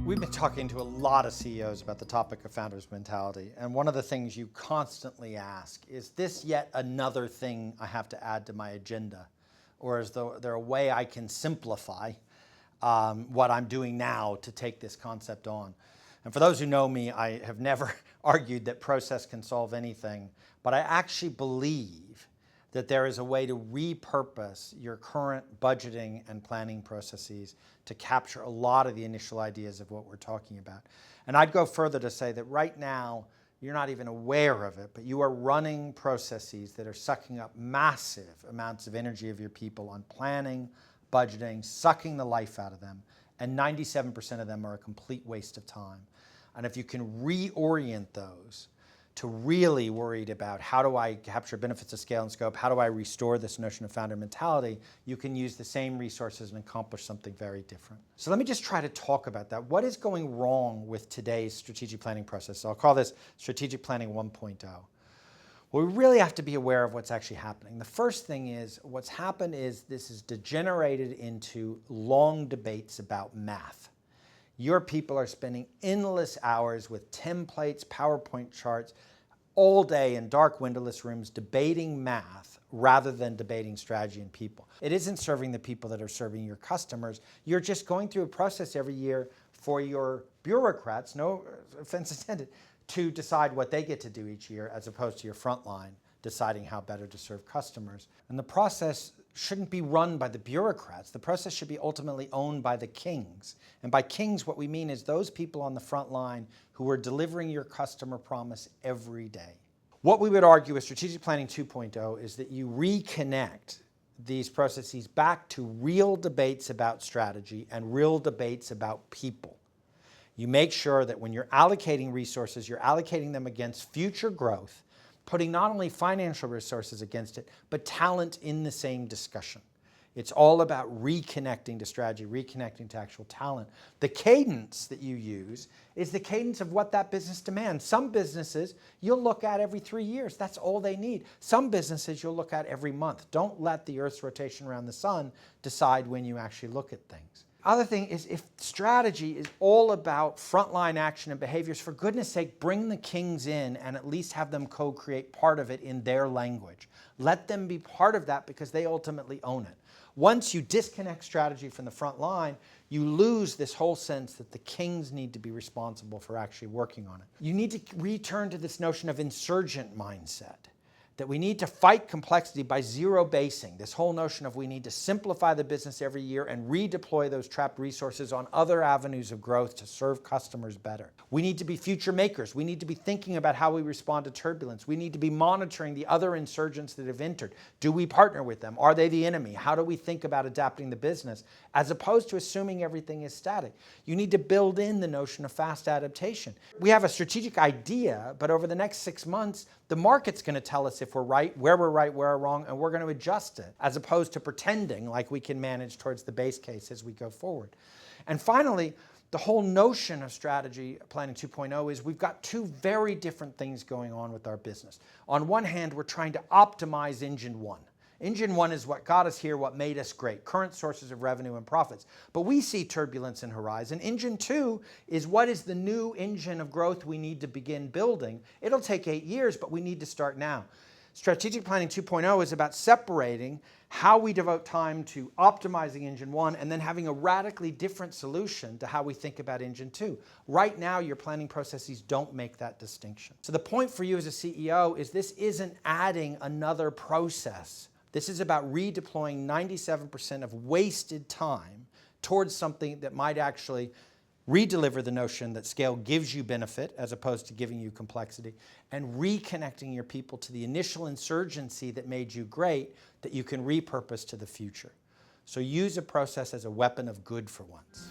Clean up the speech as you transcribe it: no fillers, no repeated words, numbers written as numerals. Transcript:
We've been talking to a lot of CEOs about the topic of founder's mentality, and one of the things you constantly ask is this yet another thing I have to add to my agenda, or is there a way I can simplify what I'm doing now to take this concept on? And for those who know me, I have never argued that process can solve anything, but I actually believe that there is a way to repurpose your current budgeting and planning processes to capture a lot of the initial ideas of what we're talking about. And I'd go further to say that right now, you're not even aware of it, but you are running processes that are sucking up massive amounts of energy of your people on planning, budgeting, sucking the life out of them, and 97% of them are a complete waste of time. And if you can reorient those to really worried about how do I capture benefits of scale and scope, how do I restore this notion of founder mentality, you can use the same resources and accomplish something very different. So let me just try to talk about that. What is going wrong with today's strategic planning process? So I'll call this strategic planning 1.0. Well, we really have to be aware of what's actually happening. The first thing is what's happened is this is degenerated into long debates about math. Your people are spending endless hours with templates, PowerPoint charts, all day in dark windowless rooms debating math rather than debating strategy and people. It isn't serving the people that are serving your customers. You're just going through a process every year for your bureaucrats, no offense intended, to decide what they get to do each year as opposed to your frontline deciding how better to serve customers. And the process shouldn't be run by the bureaucrats. The process should be ultimately owned by the kings. And by kings, what we mean is those people on the front line who are delivering your customer promise every day. What we would argue with Strategic Planning 2.0 is that you reconnect these processes back to real debates about strategy and real debates about people. You make sure that when you're allocating resources, you're allocating them against future growth, putting not only financial resources against it, but talent in the same discussion. It's all about reconnecting to strategy, reconnecting to actual talent. The cadence that you use is the cadence of what that business demands. Some businesses you'll look at every 3 years. That's all they need. Some businesses you'll look at every month. Don't let the Earth's rotation around the sun decide when you actually look at things. Other thing is if strategy is all about frontline action and behaviors, for goodness sake, bring the kings in and at least have them co-create part of it in their language. Let them be part of that because they ultimately own it. Once you disconnect strategy from the front line, you lose this whole sense that the kings need to be responsible for actually working on it. You need to return to this notion of insurgent mindset, that we need to fight complexity by zero basing. This whole notion of we need to simplify the business every year and redeploy those trapped resources on other avenues of growth to serve customers better. We need to be future makers. We need to be thinking about how we respond to turbulence. We need to be monitoring the other insurgents that have entered. Do we partner with them? Are they the enemy? How do we think about adapting the business as opposed to assuming everything is static? You need to build in the notion of fast adaptation. We have a strategic idea, but over the next 6 months, the market's going to tell us if we're right, where we're wrong, and we're going to adjust it, as opposed to pretending like we can manage towards the base case as we go forward. And finally, the whole notion of strategy planning 2.0 is we've got two very different things going on with our business. On one hand, we're trying to optimize engine one. Engine one is what got us here, what made us great, current sources of revenue and profits. But we see turbulence in horizon. Engine two is what is the new engine of growth we need to begin building. It'll take 8 years, but we need to start now. Strategic Planning 2.0 is about separating how we devote time to optimizing engine one and then having a radically different solution to how we think about engine two. Right now, your planning processes don't make that distinction. So the point for you as a CEO is this isn't adding another process. This is about redeploying 97% of wasted time towards something that might actually redeliver the notion that scale gives you benefit as opposed to giving you complexity, and reconnecting your people to the initial insurgency that made you great that you can repurpose to the future. So use a process as a weapon of good for once.